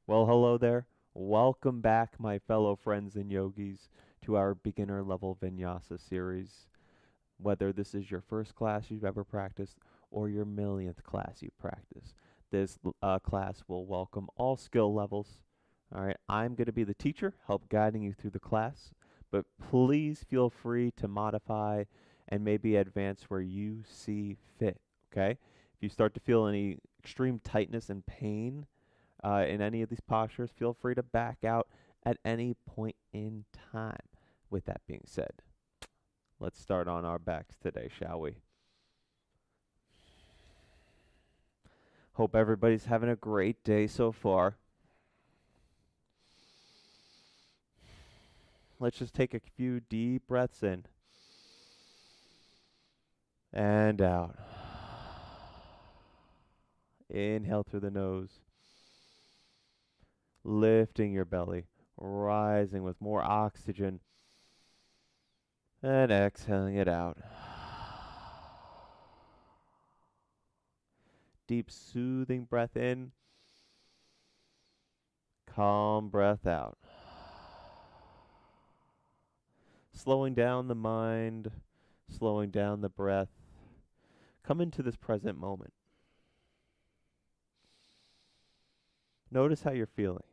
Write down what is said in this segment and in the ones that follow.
Well, hello there. Welcome back, my fellow friends and yogis, to our beginner level Vinyasa series. Whether this is your first class you've ever practiced or your millionth class you've practiced, this class will welcome all skill levels. All right, I'm going to be the teacher, help guiding you through the class, but please feel free to modify and maybe advance where you see fit. Okay? If you start to feel any extreme tightness and pain, in any of these postures, feel free to back out at any point in time. With that being said, let's start on our backs today, shall we? Hope everybody's having a great day so far. Let's just take a few deep breaths in and out. Inhale through the nose, lifting your belly, rising with more oxygen, and exhaling it out. Deep, soothing breath in, calm breath out. Slowing down the mind, slowing down the breath. Come into this present moment. Notice how you're feeling.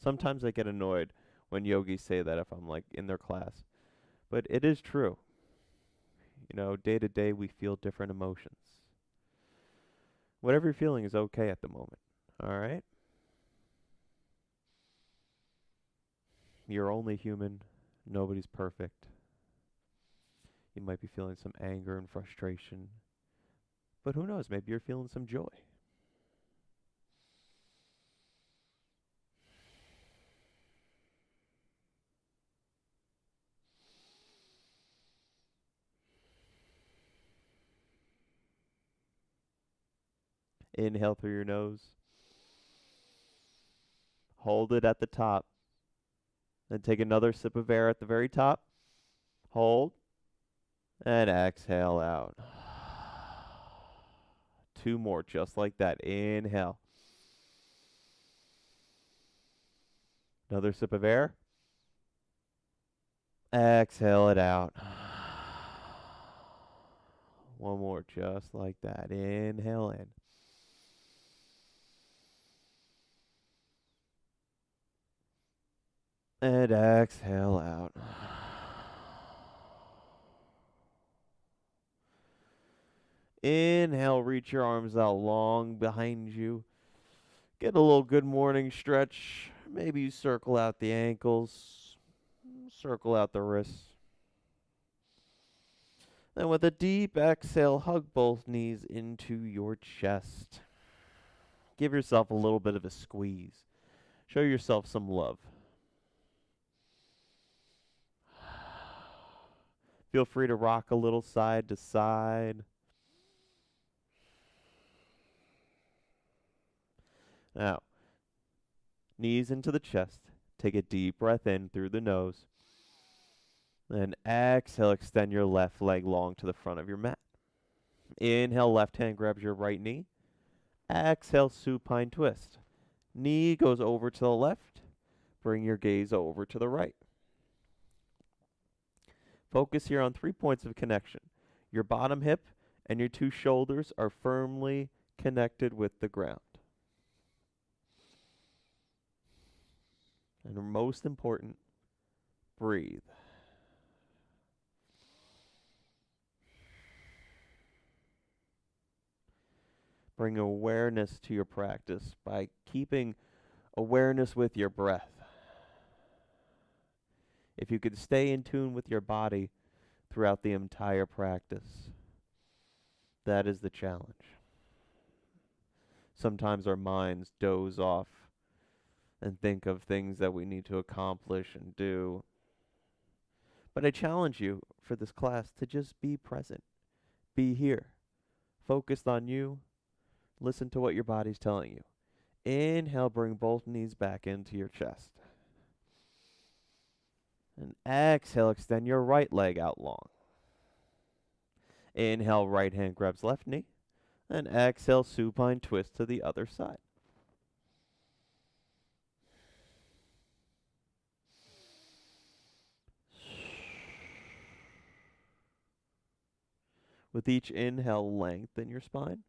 Sometimes I get annoyed when yogis say that if I'm like in their class, but it is true. You know, day to day we feel different emotions. Whatever you're feeling is okay at the moment. All right? You're only human. Nobody's perfect. You might be feeling some anger and frustration. But who knows? Maybe you're feeling some joy. Inhale through your nose. Hold it at the top. Then take another sip of air at the very top. Hold. And exhale out. Two more, just like that. Inhale. Another sip of air. Exhale it out. One more, just like that. Inhale in. And exhale out. Inhale, reach your arms out long behind you. Get a little good morning stretch. Maybe you circle out the ankles, circle out the wrists. Then with a deep exhale, hug both knees into your chest. Give yourself a little bit of a squeeze. Show yourself some love. Feel free to rock a little side to side. Now, knees into the chest. Take a deep breath in through the nose. Then exhale, extend your left leg long to the front of your mat. Inhale, left hand grabs your right knee. Exhale, supine twist. Knee goes over to the left. Bring your gaze over to the right. Focus here on 3 points of connection. Your bottom hip and your two shoulders are firmly connected with the ground. And most important, breathe. Bring awareness to your practice by keeping awareness with your breath. If you could stay in tune with your body throughout the entire practice, that is the challenge. Sometimes our minds doze off and think of things that we need to accomplish and do. But I challenge you for this class to just be present. Be here. Focused on you. Listen to what your body's telling you. Inhale, bring both knees back into your chest. And exhale, extend your right leg out long. Inhale, right hand grabs left knee. And exhale, supine twist to the other side. With each inhale, lengthen your spine.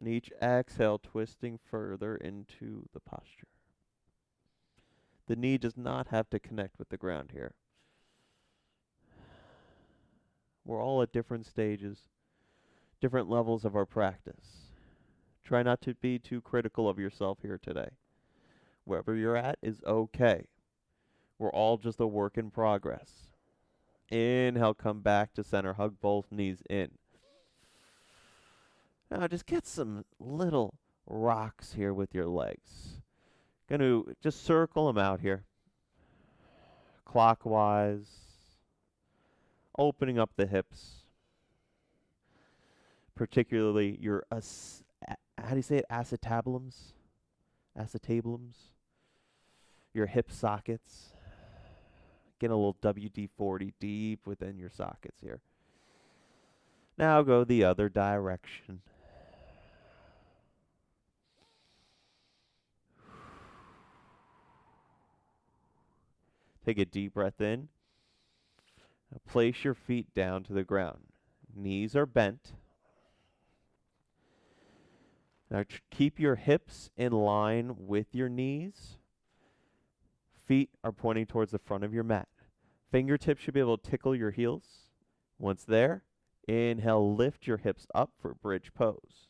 And each exhale, twisting further into the posture. The knee does not have to connect with the ground here. We're all at different stages, different levels of our practice. Try not to be too critical of yourself here today. Wherever you're at is okay. We're all just a work in progress. Inhale, come back to center. Hug both knees in. Now just get some little rocks here with your legs. Going to just circle them out here. Clockwise. Opening up the hips. Particularly your, how do you say it? Acetabulums? Acetabulums? Your hip sockets. Get a little WD-40 deep within your sockets here. Now go the other direction. Take a deep breath in. Now place your feet down to the ground. Knees are bent. Now keep your hips in line with your knees. Feet are pointing towards the front of your mat. Fingertips should be able to tickle your heels. Once there, inhale, lift your hips up for bridge pose.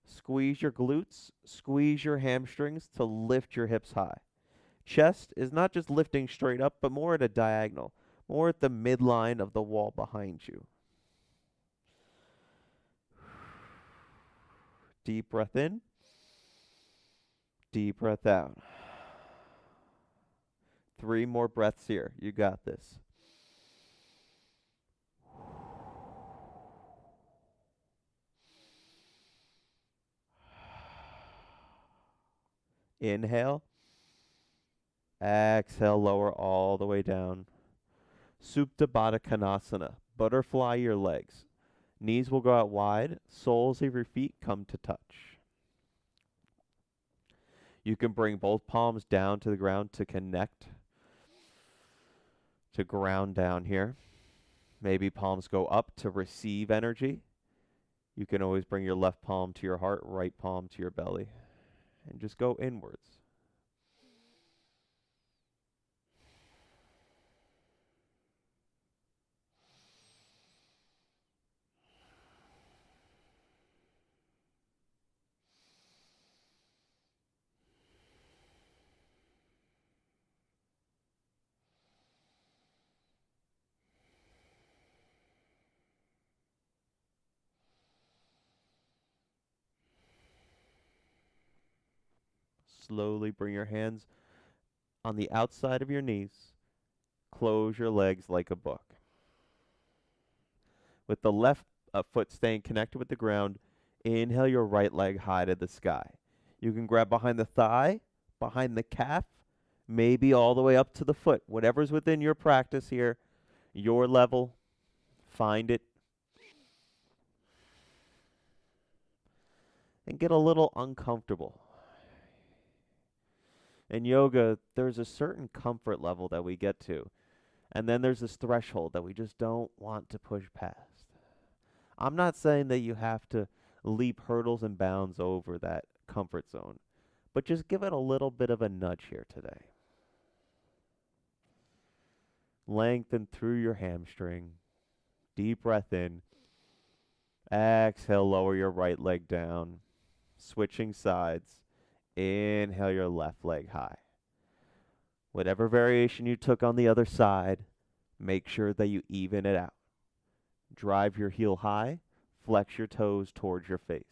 Squeeze your glutes, squeeze your hamstrings to lift your hips high. Chest is not just lifting straight up, but more at a diagonal, more at the midline of the wall behind you. Deep breath in, deep breath out. 3 more breaths here. You got this. Inhale. Exhale, lower all the way down. Supta Baddha Konasana. Butterfly your legs. Knees will go out wide. Soles of your feet come to touch. You can bring both palms down to the ground to connect, to ground down here. Maybe palms go up to receive energy. You can always bring your left palm to your heart, right palm to your belly, and just go inwards. Slowly bring your hands on the outside of your knees. Close your legs like a book. With the left foot staying connected with the ground, inhale your right leg high to the sky. You can grab behind the thigh, behind the calf, maybe all the way up to the foot. Whatever's within your practice here, your level, find it. And get a little uncomfortable. In yoga, there's a certain comfort level that we get to. And then there's this threshold that we just don't want to push past. I'm not saying that you have to leap hurdles and bounds over that comfort zone, but just give it a little bit of a nudge here today. Lengthen through your hamstring. Deep breath in. Exhale, lower your right leg down. Switching sides. Inhale your left leg high. Whatever variation you took on the other side, make sure that you even it out. Drive your heel high, flex your toes towards your face.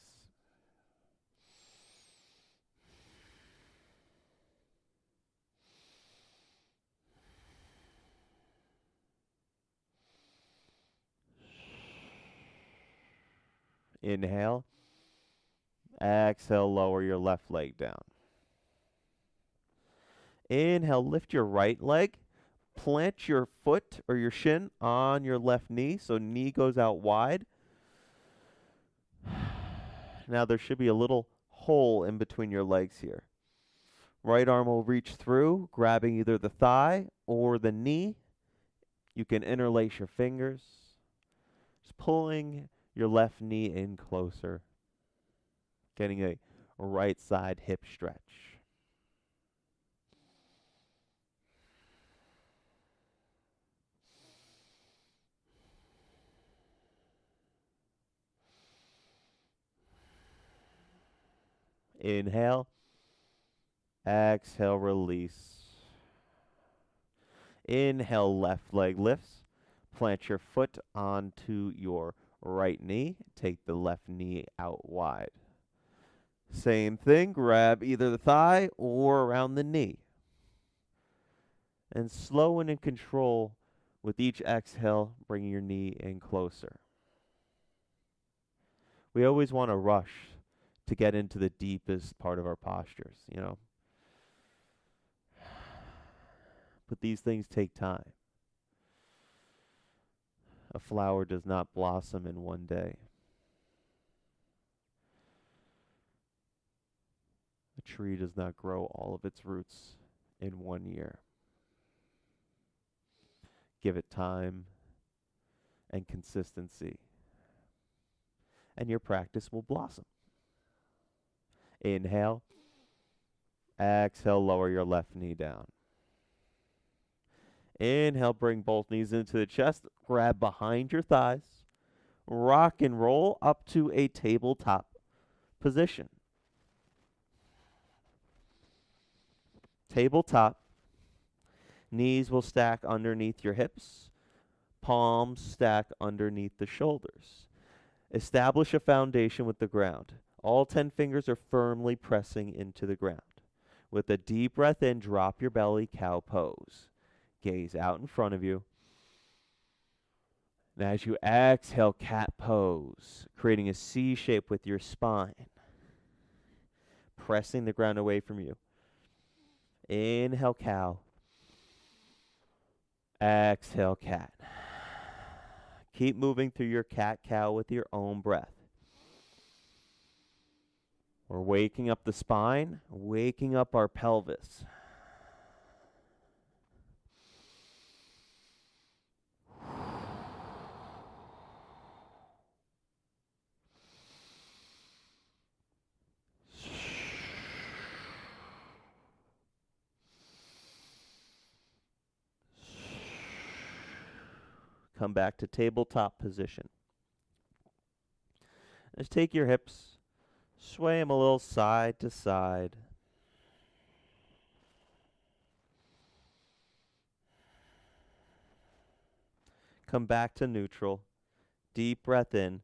Inhale. Exhale, lower your left leg down. Inhale, lift your right leg. Plant your foot or your shin on your left knee, so knee goes out wide. Now there should be a little hole in between your legs here. Right arm will reach through, grabbing either the thigh or the knee. You can interlace your fingers. Just pulling your left knee in closer, getting a right side hip stretch. Inhale, exhale, release. Inhale, left leg lifts. Plant your foot onto your right knee. Take the left knee out wide. Same thing, grab either the thigh or around the knee. And slow and in control with each exhale, bringing your knee in closer. We always want to rush to get into the deepest part of our postures, But these things take time. A flower does not blossom in one day. A tree does not grow all of its roots in 1 year. Give it time and consistency, and your practice will blossom. Inhale, exhale, lower your left knee down. Inhale, bring both knees into the chest, grab behind your thighs, rock and roll up to a tabletop position. Tabletop, knees will stack underneath your hips, palms stack underneath the shoulders. Establish a foundation with the ground. All 10 fingers are firmly pressing into the ground. With a deep breath in, drop your belly, cow pose. Gaze out in front of you. And as you exhale, cat pose, creating a C shape with your spine, pressing the ground away from you. Inhale, cow. Exhale, cat. Keep moving through your cat-cow with your own breath. We're waking up the spine, waking up our pelvis. Come back to tabletop position. Just take your hips, sway them a little side to side. Come back to neutral. Deep breath in.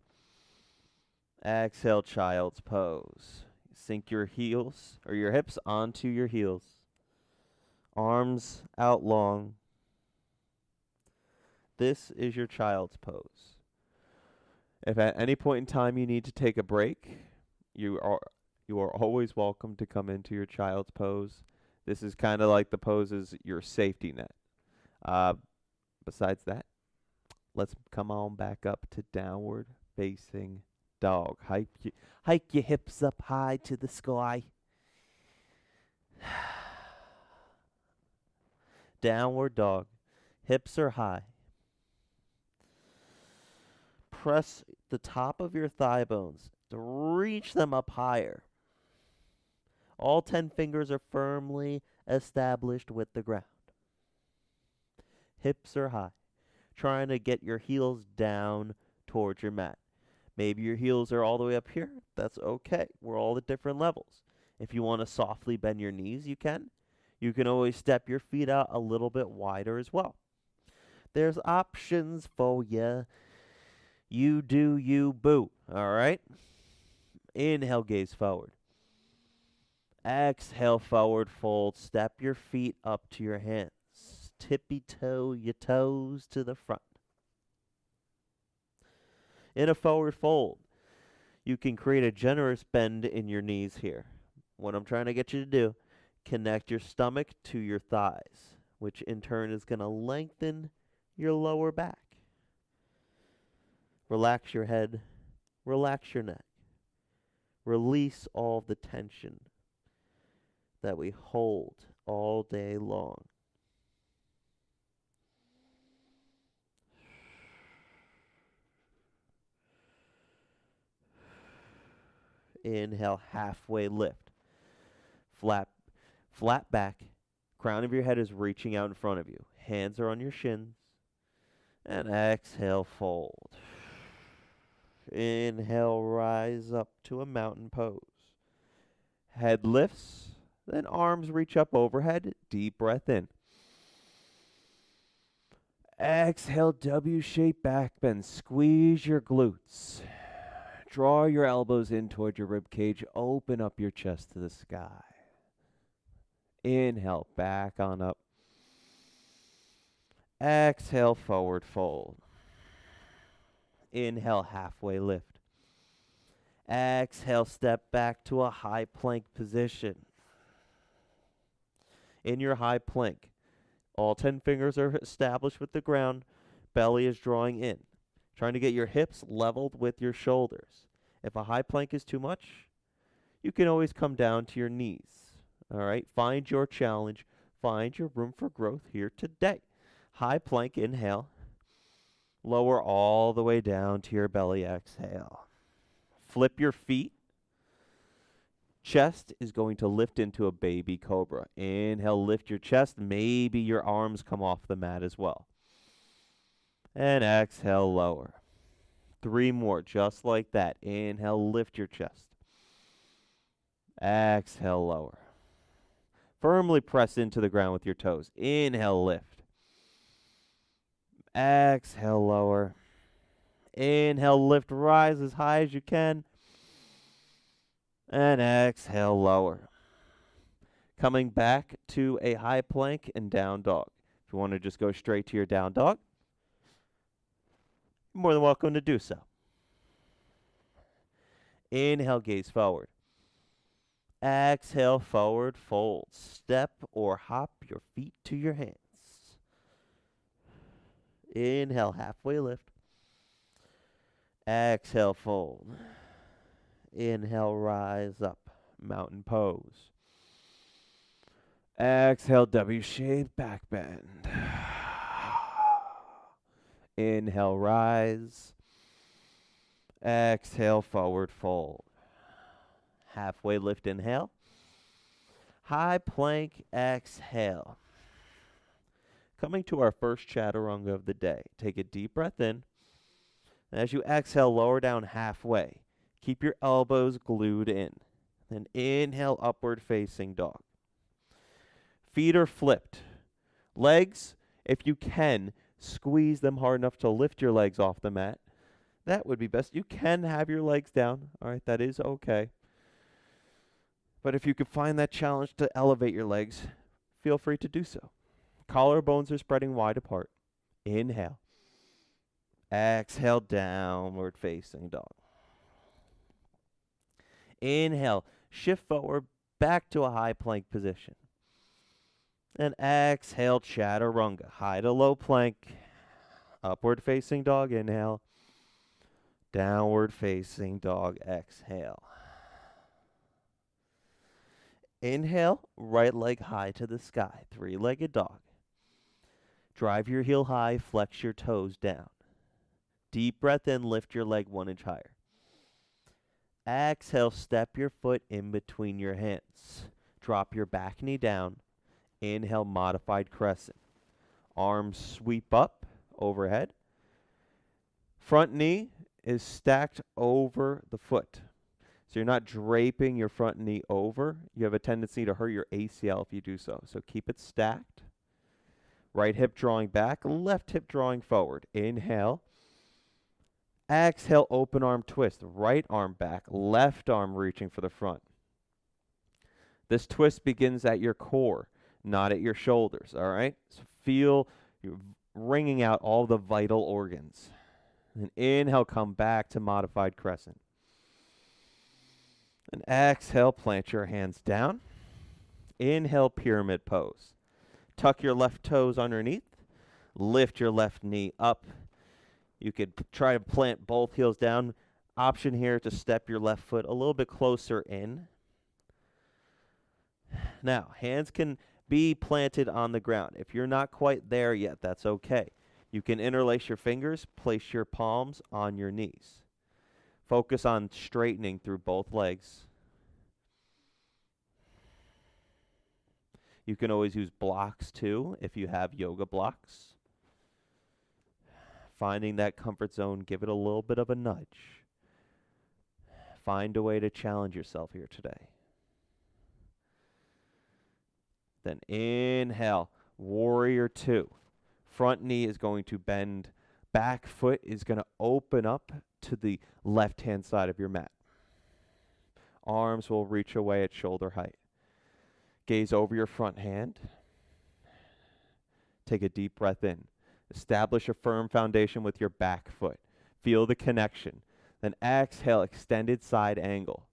Exhale, child's pose. Sink your heels or your hips onto your heels. Arms out long. This is your child's pose. If at any point in time you need to take a break, you are always welcome to come into your child's pose. This is kind of like the poses your safety net. Besides that, let's come on back up to downward facing dog. Hike your hips up high to the sky. Downward dog. Hips are high. Press the top of your thigh bones to reach them up higher. All 10 fingers are firmly established with the ground. Hips are high. Trying to get your heels down towards your mat. Maybe your heels are all the way up here. That's okay. We're all at different levels. If you want to softly bend your knees, you can. You can always step your feet out a little bit wider as well. There's options for you. You do you, boo. All right? Inhale, gaze forward. Exhale, forward fold. Step your feet up to your hands. Tippy toe your toes to the front. In a forward fold, you can create a generous bend in your knees here. What I'm trying to get you to do, connect your stomach to your thighs, which in turn is going to lengthen your lower back. Relax your head, relax your neck. Release all the tension that we hold all day long. Inhale, halfway lift. Flat back. Crown of your head is reaching out in front of you. Hands are on your shins. And exhale, fold. Inhale, rise up to a mountain pose. Head lifts, then arms reach up overhead. Deep breath in. Exhale, W-shaped back bend. Squeeze your glutes. Draw your elbows in toward your rib cage. Open up your chest to the sky. Inhale, back on up. Exhale, forward fold. Inhale, halfway lift. Exhale, step back to a high plank position. In your high plank, all 10 fingers are established with the ground. Belly is drawing in. Trying to get your hips leveled with your shoulders. If a high plank is too much, you can always come down to your knees. All right, find your challenge. Find your room for growth here today. High plank, inhale. Lower all the way down to your belly, exhale. Flip your feet. Chest is going to lift into a baby cobra. Inhale, lift your chest. Maybe your arms come off the mat as well. And exhale, lower. 3 more, just like that. Inhale, lift your chest. Exhale, lower. Firmly press into the ground with your toes. Inhale, lift. Exhale, lower. Inhale, lift, rise as high as you can. And exhale, lower. Coming back to a high plank and down dog. If you want to just go straight to your down dog, you're more than welcome to do so. Inhale, gaze forward. Exhale, forward fold. Step or hop your feet to your hands. Inhale, halfway lift. Exhale, fold. Inhale, rise up. Mountain pose. Exhale, W-shaped back bend. Inhale, rise. Exhale, forward fold. Halfway lift, inhale. High plank, exhale. Coming to our first chaturanga of the day. Take a deep breath in. And as you exhale, lower down halfway. Keep your elbows glued in. Then inhale, upward facing dog. Feet are flipped. Legs, if you can, squeeze them hard enough to lift your legs off the mat. That would be best. You can have your legs down. All right, that is okay. But if you could find that challenge to elevate your legs, feel free to do so. Collarbones are spreading wide apart. Inhale. Exhale, downward facing dog. Inhale, shift forward, back to a high plank position. And exhale, chaturanga, high to low plank. Upward facing dog, inhale. Downward facing dog, exhale. Inhale, right leg high to the sky, 3-legged dog. Drive your heel high, flex your toes down. Deep breath in, lift your leg 1 inch higher. Exhale, step your foot in between your hands. Drop your back knee down. Inhale, modified crescent. Arms sweep up overhead. Front knee is stacked over the foot. So you're not draping your front knee over. You have a tendency to hurt your ACL if you do so. So keep it stacked. Right hip drawing back, left hip drawing forward. Inhale. Exhale, open arm twist. Right arm back, left arm reaching for the front. This twist begins at your core, not at your shoulders, all right? So feel you wringing out all the vital organs. And inhale, come back to modified crescent. And exhale, plant your hands down. Inhale, pyramid pose. Tuck your left toes underneath. Lift your left knee up. You could try to plant both heels down. Option here to step your left foot a little bit closer in. Now, hands can be planted on the ground. If you're not quite there yet, that's okay. You can interlace your fingers, place your palms on your knees. Focus on straightening through both legs. You can always use blocks too if you have yoga blocks. Finding that comfort zone, give it a little bit of a nudge. Find a way to challenge yourself here today. Then inhale, warrior two. Front knee is going to bend. Back foot is going to open up to the left-hand side of your mat. Arms will reach away at shoulder height. Gaze over your front hand. Take a deep breath in. Establish a firm foundation with your back foot. Feel the connection. Then exhale, extended side angle.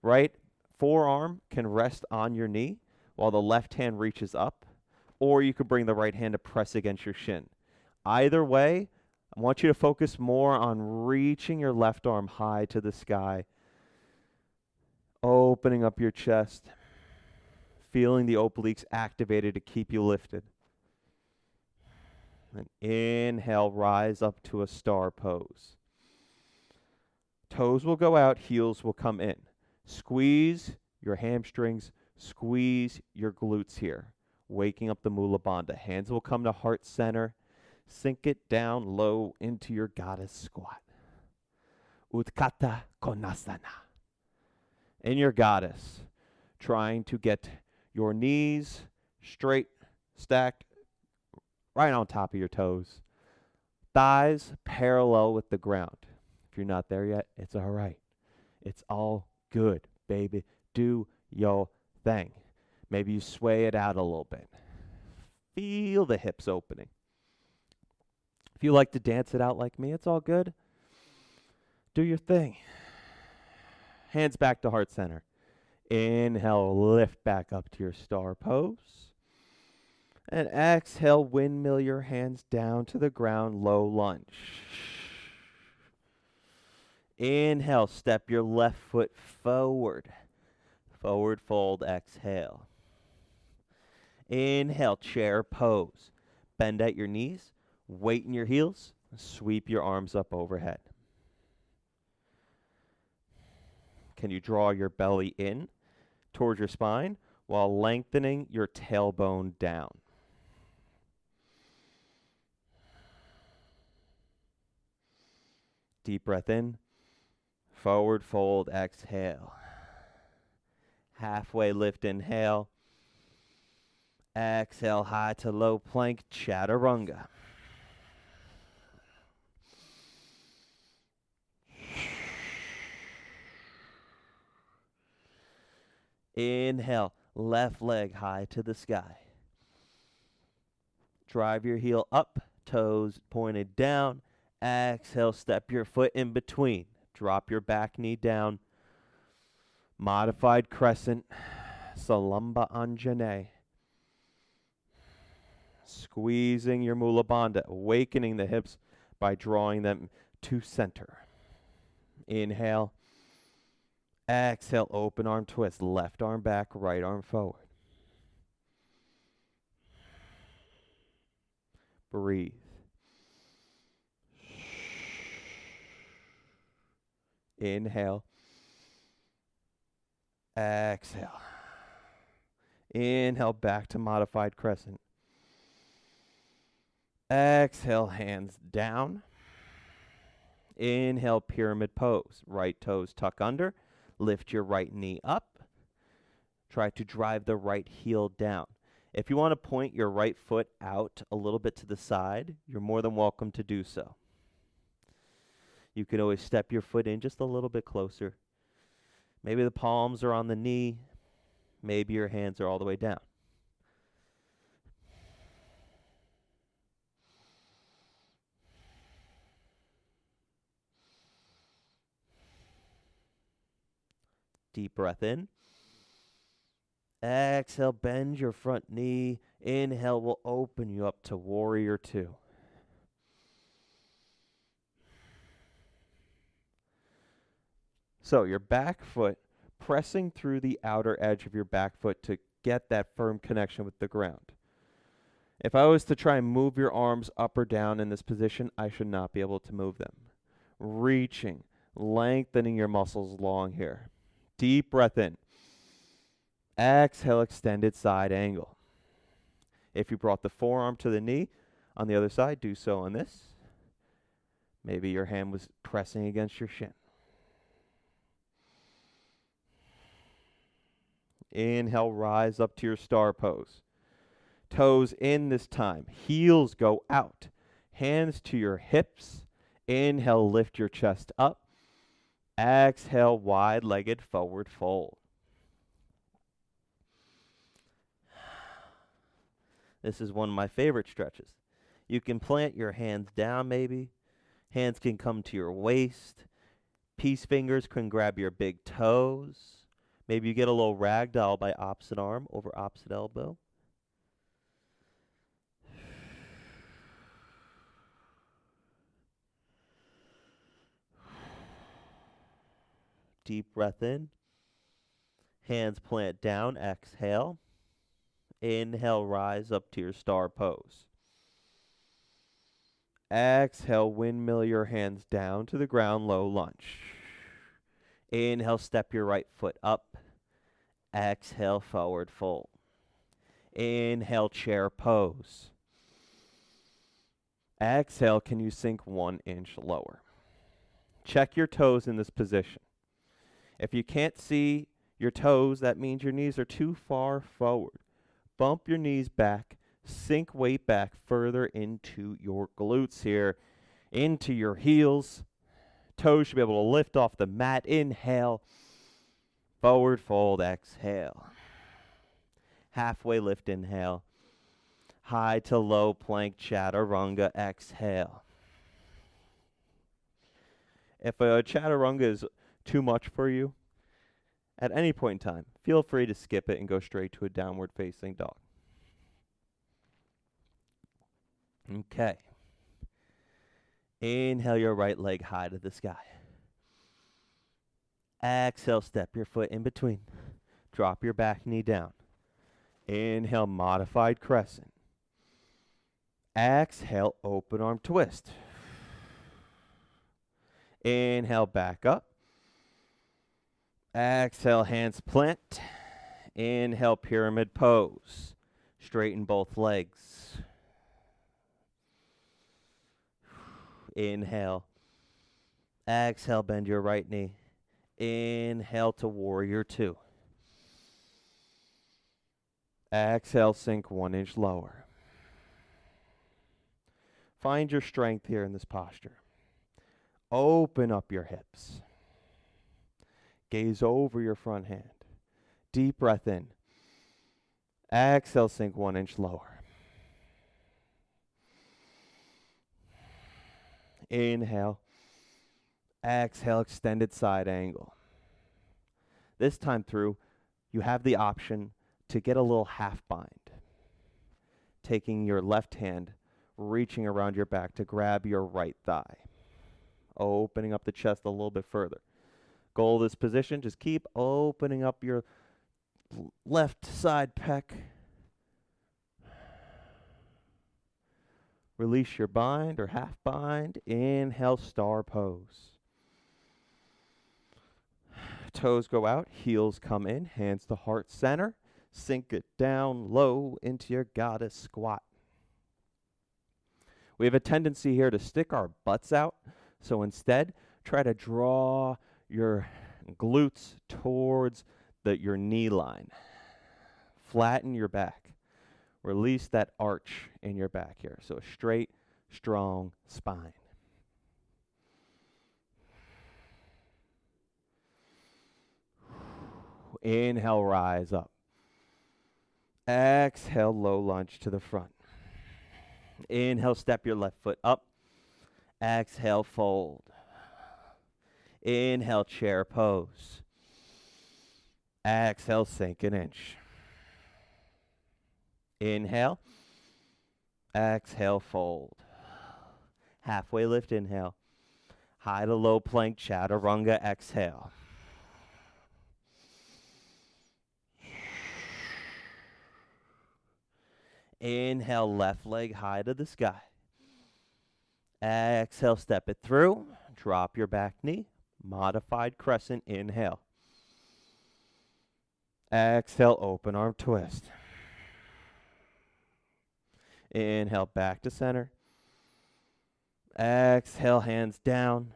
Right forearm can rest on your knee while the left hand reaches up, or you could bring the right hand to press against your shin. Either way, I want you to focus more on reaching your left arm high to the sky, opening up your chest, feeling the obliques activated to keep you lifted. And inhale, rise up to a star pose. Toes will go out, heels will come in. Squeeze your hamstrings, squeeze your glutes here. Waking up the Mula Bandha. Hands will come to heart center. Sink it down low into your goddess squat. Utthata Konasana. In your goddess, trying to get your knees straight, stacked, right on top of your toes. Thighs parallel with the ground. If you're not there yet, it's all right. It's all good, baby. Do your thing. Maybe you sway it out a little bit. Feel the hips opening. If you like to dance it out like me, it's all good. Do your thing. Hands back to heart center. Inhale, lift back up to your star pose. And exhale, windmill your hands down to the ground, low lunge. Inhale, step your left foot forward. Forward fold, exhale. Inhale, chair pose. Bend at your knees, weight in your heels, sweep your arms up overhead. Can you draw your belly in towards your spine while lengthening your tailbone down? Deep breath in, forward fold, exhale. Halfway lift, inhale. Exhale, high to low plank, chaturanga. Inhale, left leg high to the sky. Drive your heel up, toes pointed down. Exhale, step your foot in between. Drop your back knee down. Modified crescent, Salamba Anjane. Squeezing your Mula Bandha, awakening the hips by drawing them to center. Inhale. Exhale, open arm twist. Left arm back, right arm forward. Breathe. Inhale. Exhale. Inhale, back to modified crescent. Exhale, hands down. Inhale, pyramid pose. Right toes tuck under. Lift your right knee up. Try to drive the right heel down. If you want to point your right foot out a little bit to the side, you're more than welcome to do so. You can always step your foot in just a little bit closer. Maybe the palms are on the knee. Maybe your hands are all the way down. Deep breath in. Exhale, bend your front knee. Inhale will open you up to warrior two. So your back foot pressing through the outer edge of your back foot to get that firm connection with the ground. If I was to try and move your arms up or down in this position, I should not be able to move them. Reaching, Lengthening your muscles long here. Deep breath in. Exhale, extended side angle. If you brought the forearm to the knee on the other side, do so on this. Maybe your hand was pressing against your shin. Inhale, rise up to your star pose. Toes in this time. Heels go out. Hands to your hips. Inhale, lift your chest up. Exhale, wide-legged forward fold. This is one of my favorite stretches. You can plant your hands down maybe. Hands can come to your waist. Peace fingers can grab your big toes. Maybe you get a little ragdoll by opposite arm over opposite elbow. Deep breath in. Hands plant down. Exhale. Inhale, rise up to your star pose. Exhale, windmill your hands down to the ground, low lunge. Inhale, step your right foot up. Exhale, forward fold. Inhale, chair pose. Exhale, can you sink 1 inch lower? Check your toes in this position. If you can't see your toes, that means your knees are too far forward. Bump your knees back. Sink weight back further into your glutes here, into your heels. Toes should be able to lift off the mat. Inhale. Forward fold. Exhale. Halfway lift. Inhale. High to low plank chaturanga. Exhale. If a chaturanga is too much for you, at any point in time, feel free to skip it and go straight to a downward facing dog. Okay. Inhale your right leg high to the sky. Exhale, step your foot in between. Drop your back knee down. Inhale, modified crescent. Exhale, open arm twist. Inhale, back up. Exhale, hands plant. Inhale, pyramid pose. Straighten both legs. Inhale. Exhale, bend your right knee. Inhale to warrior 2. Exhale, sink 1 inch lower. Find your strength here in this posture. Open up your hips. Gaze over your front hand. Deep breath in. Exhale, sink 1 inch lower. Inhale. Exhale, extended side angle. This time through, you have the option to get a little half bind. Taking your left hand, reaching around your back to grab your right thigh. Opening up the chest a little bit further. Goal of this position, just keep opening up your left side pec. Release your bind or half bind. Inhale, star pose. Toes go out, heels come in, hands to heart center. Sink it down low into your goddess squat. We have a tendency here to stick our butts out. So instead, try to draw your glutes towards your knee line. Flatten your back. Release that arch in your back here. So a straight, strong spine. Inhale, rise up. Exhale, low lunge to the front. Inhale, step your left foot up. Exhale, fold. Inhale, chair pose. Exhale, sink 1 inch. Inhale. Exhale, fold. Halfway lift, inhale. High to low plank chaturanga, exhale. Inhale, left leg high to the sky. Exhale, step it through. Drop your back knee. Modified crescent, inhale. Exhale, open arm twist. Inhale, back to center. Exhale, hands down.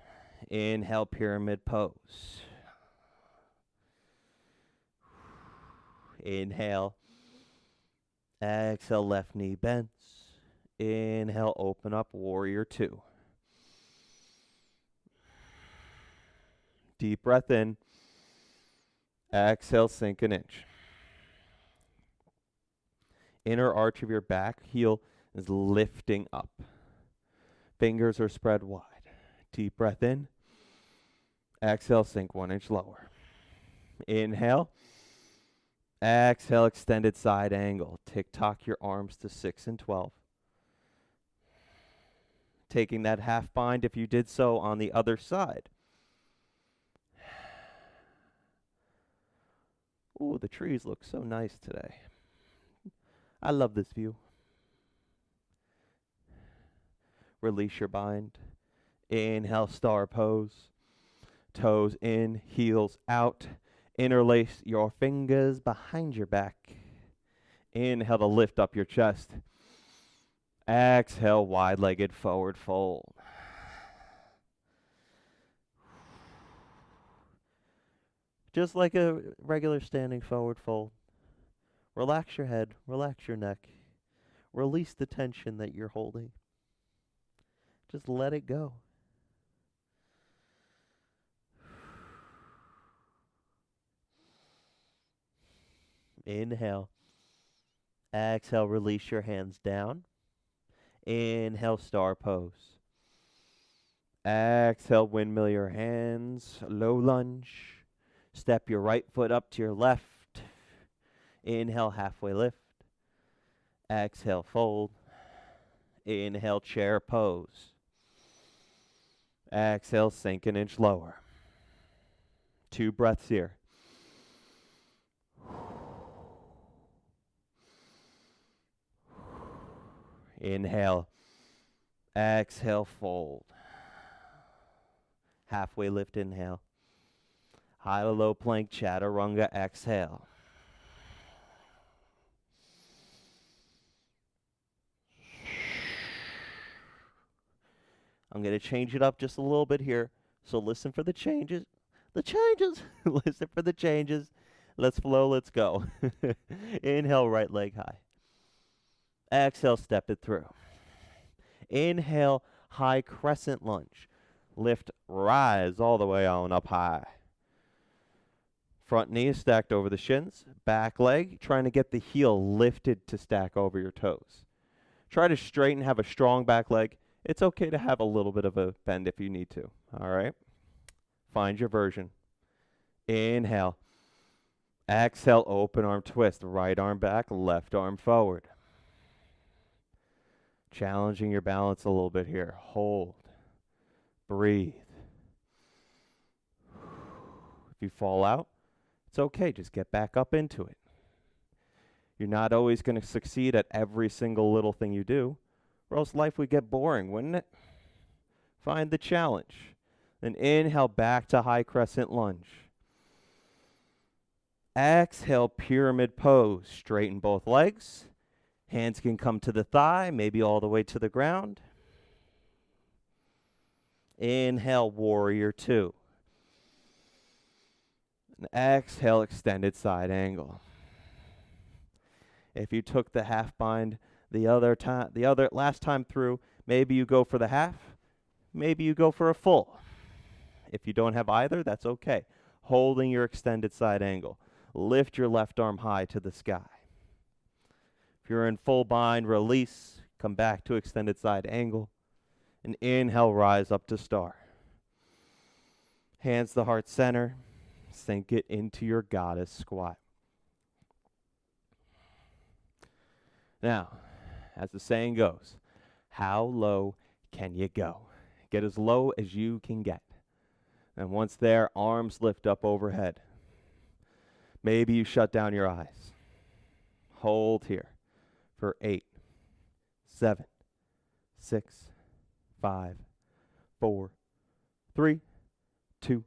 Inhale, pyramid pose. Inhale. Exhale, left knee bends. Inhale, open up, warrior two. Deep breath in. Exhale, sink an inch. Inner arch of your back heel is lifting up. Fingers are spread wide. Deep breath in. Exhale, sink 1 inch lower. Inhale. Exhale, extended side angle. Tick-tock your arms to 6 and 12. Taking that half bind if you did so on the other side. Ooh, the trees look so nice today. I love this view. Release your bind. Inhale, star pose. Toes in, heels out. Interlace your fingers behind your back. Inhale to lift up your chest. Exhale, wide-legged forward fold. Just like a regular standing forward fold. Relax your head, relax your neck. Release the tension that you're holding. Just let it go. Inhale. Exhale, release your hands down. Inhale, star pose. Exhale, windmill your hands, low lunge. Step your right foot up to your left. Inhale, halfway lift. Exhale, fold. Inhale, chair pose. Exhale, sink an inch lower. 2 breaths here. Inhale. Exhale, fold. Halfway lift, inhale. High to low plank, chaturanga, exhale. I'm going to change it up just a little bit here. So listen for the changes. The changes. Listen for the changes. Let's flow. Let's go. Inhale, right leg high. Exhale, step it through. Inhale, high crescent lunge. Lift, rise all the way on up high. Front knee is stacked over the shins. Back leg, trying to get the heel lifted to stack over your toes. Try to straighten, have a strong back leg. It's okay to have a little bit of a bend if you need to. All right? Find your version. Inhale. Exhale, open arm twist. Right arm back, left arm forward. Challenging your balance a little bit here. Hold. Breathe. If you fall out, it's okay. Just get back up into it. You're not always going to succeed at every single little thing you do, or else life would get boring, wouldn't it? Find the challenge. Then inhale back to high crescent lunge. Exhale, pyramid pose. Straighten both legs. Hands can come to the thigh, maybe all the way to the ground. Inhale, warrior two. And exhale, extended side angle. If you took the half bind last time through, maybe you go for the half, maybe you go for a full. If you don't have either, that's okay. Holding your extended side angle. Lift your left arm high to the sky. If you're in full bind, release, come back to extended side angle, and inhale, rise up to star. Hands to heart center, sink it into your goddess squat. Now, as the saying goes, how low can you go? Get as low as you can get. And once there, arms lift up overhead. Maybe you shut down your eyes. Hold here for 8, 7, 6, 5, 4, 3, 2,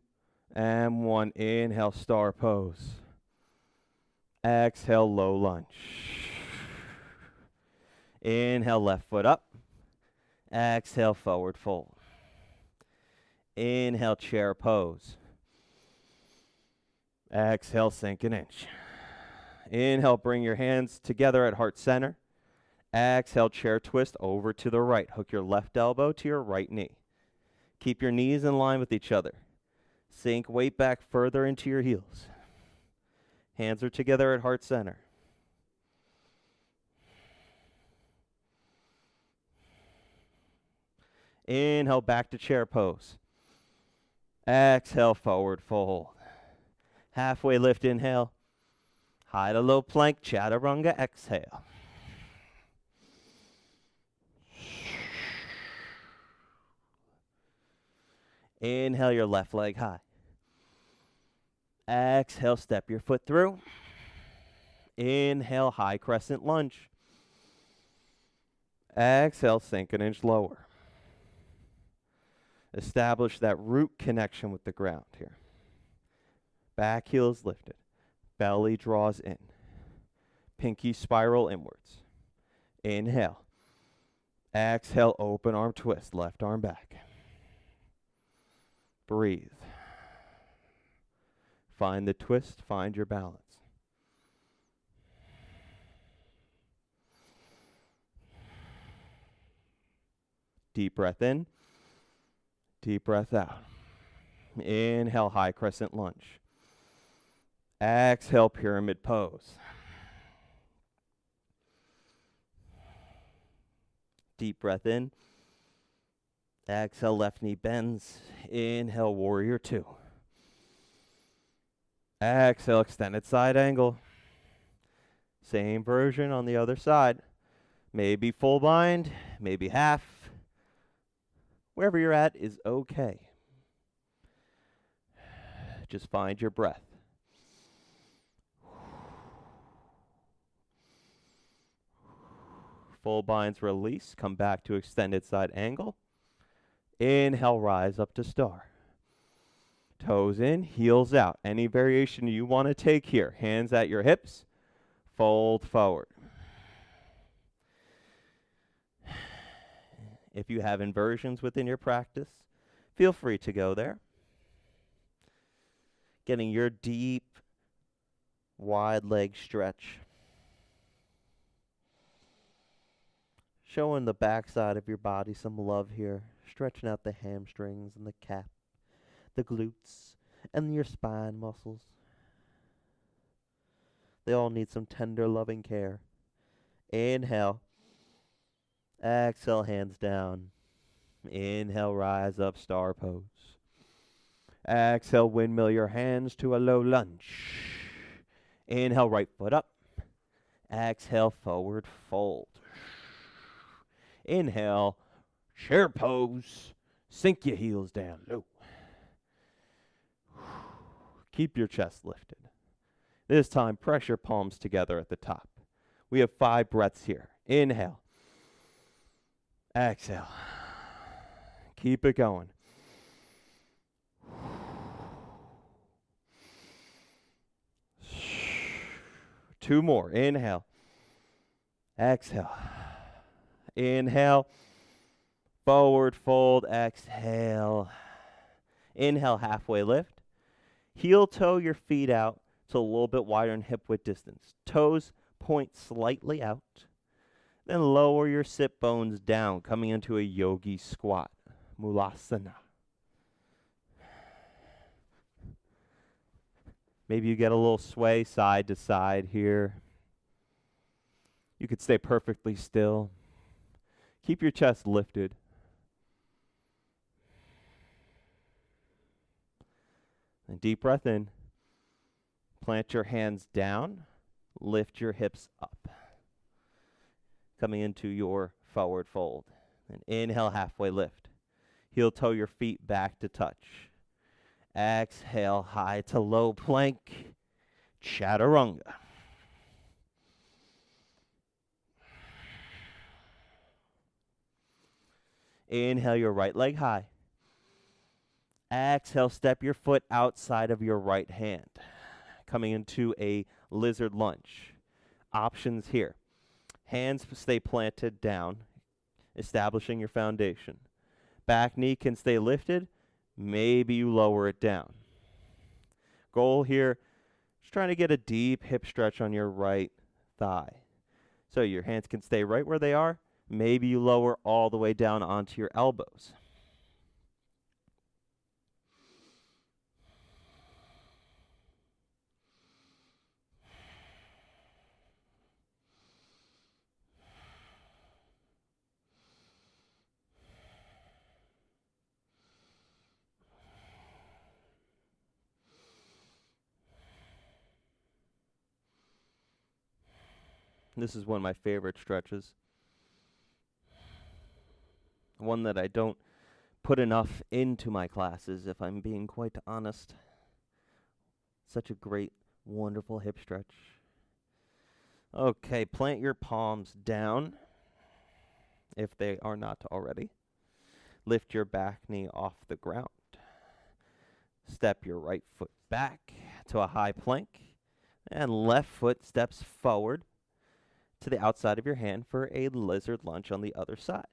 And 1. Inhale, star pose. Exhale, low lunge. Inhale, left foot up. Exhale, forward fold. Inhale, chair pose. Exhale, sink an inch. Inhale, bring your hands together at heart center. Exhale, chair twist over to the right. Hook your left elbow to your right knee. Keep your knees in line with each other. Sink weight back further into your heels. Hands are together at heart center. Inhale, back to chair pose. Exhale, forward fold. Halfway lift, inhale. High to low plank, chaturanga, exhale. Inhale, your left leg high. Exhale, step your foot through. Inhale, high crescent lunge. Exhale, sink an inch lower. Establish that root connection with the ground here. Back heel is lifted. Belly draws in. Pinky spiral inwards. Inhale. Exhale, open arm twist, left arm back. Breathe. Find the twist, find your balance. Deep breath in, deep breath out. Inhale, high crescent lunge. Exhale, pyramid pose. Deep breath in. Exhale, left knee bends. Inhale, warrior two. Exhale, extended side angle. Same version on the other side. Maybe full bind, maybe half. Wherever you're at is okay. Just find your breath. Full binds release. Come back to extended side angle. Inhale, rise up to star. Toes in, heels out. Any variation you want to take here. Hands at your hips. Fold forward. If you have inversions within your practice, feel free to go there. Getting your deep, wide leg stretch. Showing the backside of your body some love here. Stretching out the hamstrings and the calf, the glutes, and your spine muscles. They all need some tender, loving care. Inhale. Exhale, hands down. Inhale, rise up, star pose. Exhale, windmill your hands to a low lunge. Inhale, right foot up. Exhale, forward fold. Inhale, chair pose. Sink your heels down low. Keep your chest lifted. This time, press your palms together at the top. We have 5 breaths here. Inhale. Exhale. Keep it going. Two more. Inhale. Exhale. Inhale. Forward fold. Exhale. Inhale, halfway lift. Heel toe your feet out to a little bit wider in hip width distance. Toes point slightly out. Then lower your sit bones down, coming into a yogi squat. Mulasana. Maybe you get a little sway side to side here. You could stay perfectly still. Keep your chest lifted. And deep breath in. Plant your hands down. Lift your hips up. Coming into your forward fold. And inhale, halfway lift. Heel toe your feet back to touch. Exhale, high to low plank. Chaturanga. Inhale your right leg high. Exhale, step your foot outside of your right hand, coming into a lizard lunge. Options here. Hands stay planted down, establishing your foundation. Back knee can stay lifted. Maybe you lower it down. Goal here, just trying to get a deep hip stretch on your right thigh. So your hands can stay right where they are. Maybe you lower all the way down onto your elbows. This is one of my favorite stretches. One that I don't put enough into my classes, if I'm being quite honest. Such a great, wonderful hip stretch. Okay, plant your palms down if they are not already. Lift your back knee off the ground. Step your right foot back to a high plank, and left foot steps forward to the outside of your hand for a lizard lunge on the other side.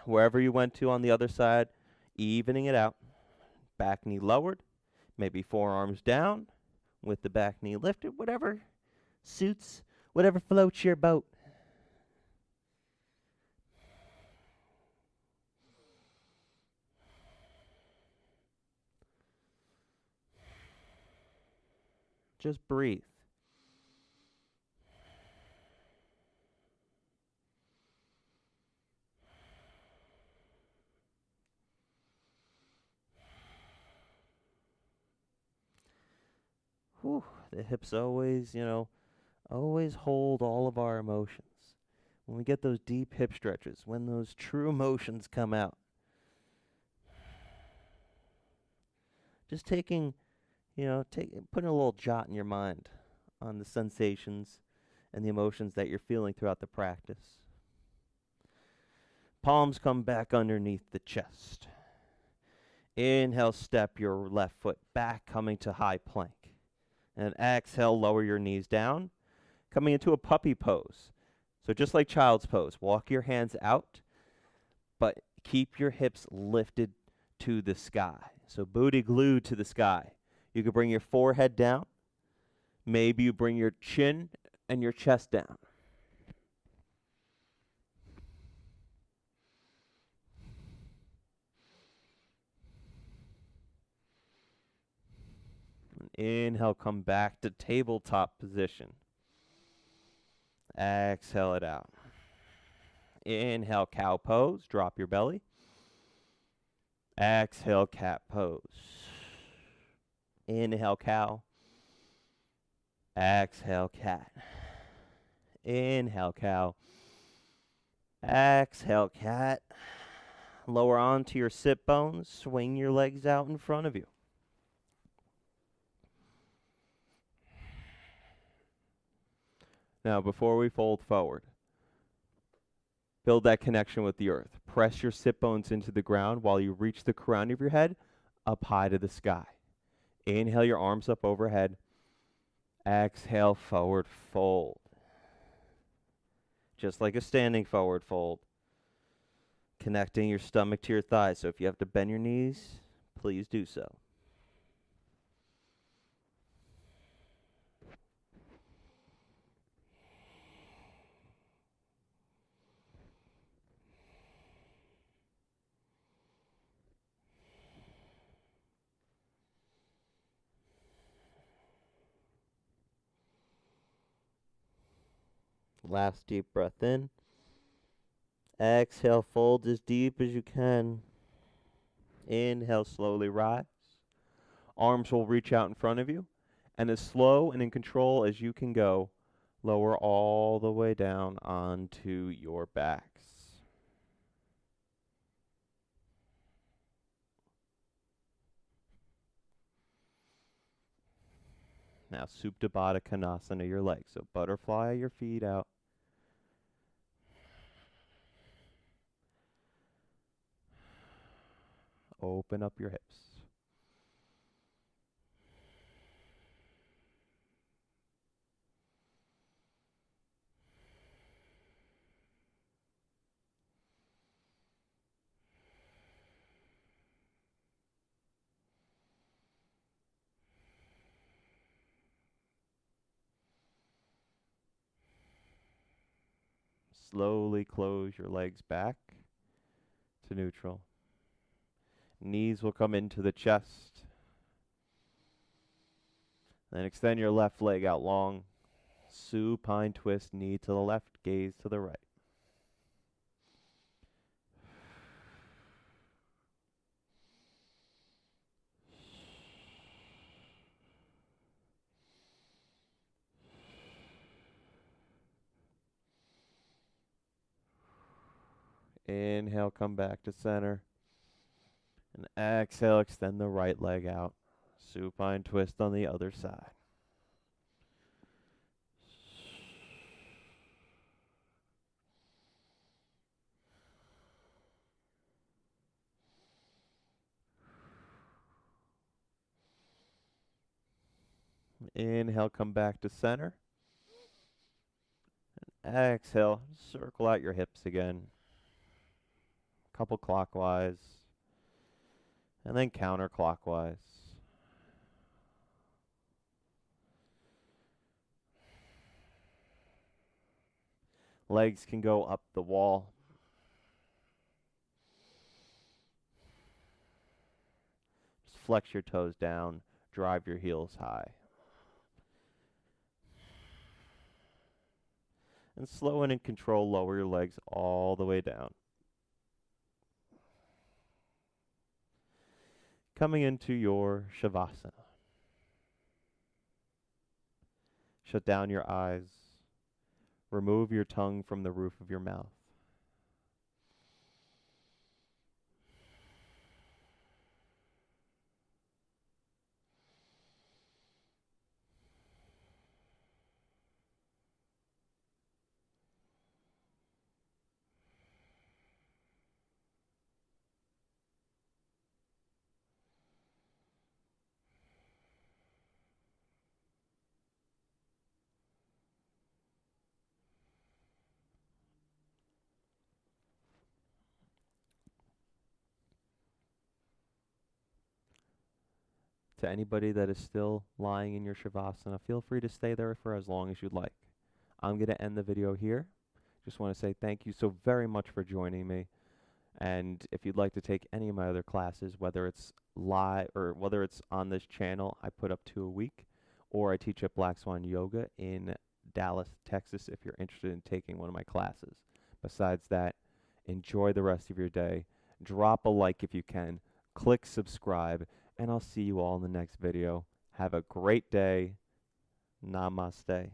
Wherever you went to on the other side, evening it out. Back knee lowered, maybe forearms down with the back knee lifted, whatever suits, whatever floats your boat. Just breathe. Whew, the hips always, always hold all of our emotions. When we get those deep hip stretches, when those true emotions come out. Just taking, putting a little jot in your mind on the sensations and the emotions that you're feeling throughout the practice. Palms come back underneath the chest. Inhale, step your left foot back, coming to high plank. And exhale, lower your knees down, coming into a puppy pose. So just like child's pose, walk your hands out, but keep your hips lifted to the sky. So booty glued to the sky. You can bring your forehead down. Maybe you bring your chin and your chest down. Inhale, come back to tabletop position. Exhale it out. Inhale, cow pose. Drop your belly. Exhale, cat pose. Inhale, cow. Exhale, cat. Inhale, cow. Exhale, cat. Lower onto your sit bones. Swing your legs out in front of you. Now, before we fold forward, build that connection with the earth. Press your sit bones into the ground while you reach the crown of your head up high to the sky. Inhale your arms up overhead. Exhale, forward fold. Just like a standing forward fold. Connecting your stomach to your thighs. So if you have to bend your knees, please do so. Last deep breath in. Exhale, fold as deep as you can. Inhale, slowly rise. Arms will reach out in front of you. And as slow and in control as you can go, lower all the way down onto your backs. Now, Supta Baddha Konasana, your legs. So butterfly your feet out. open up your hips. Slowly close your legs back to neutral. Knees will come into the chest. Then extend your left leg out long. Supine twist, knee to the left, gaze to the right. Inhale, come back to center. And exhale, extend the right leg out. Supine twist on the other side. Inhale, come back to center. And exhale, circle out your hips again. Couple clockwise. And then counterclockwise. Legs can go up the wall. Just flex your toes down, drive your heels high. And slow and in control, lower your legs all the way down. Coming into your Shavasana. Shut down your eyes. Remove your tongue from the roof of your mouth. To anybody that is still lying in your Shavasana, feel free to stay there for as long as you'd like. I'm going to end the video here. Just want to say thank you so very much for joining me. And if you'd like to take any of my other classes, whether it's live or whether it's on this channel, I put up 2 a week, or I teach at Black Swan Yoga in Dallas, Texas, if you're interested in taking one of my classes. Besides that, enjoy the rest of your day. Drop a like if you can. Click subscribe, and I'll see you all in the next video. Have a great day. Namaste.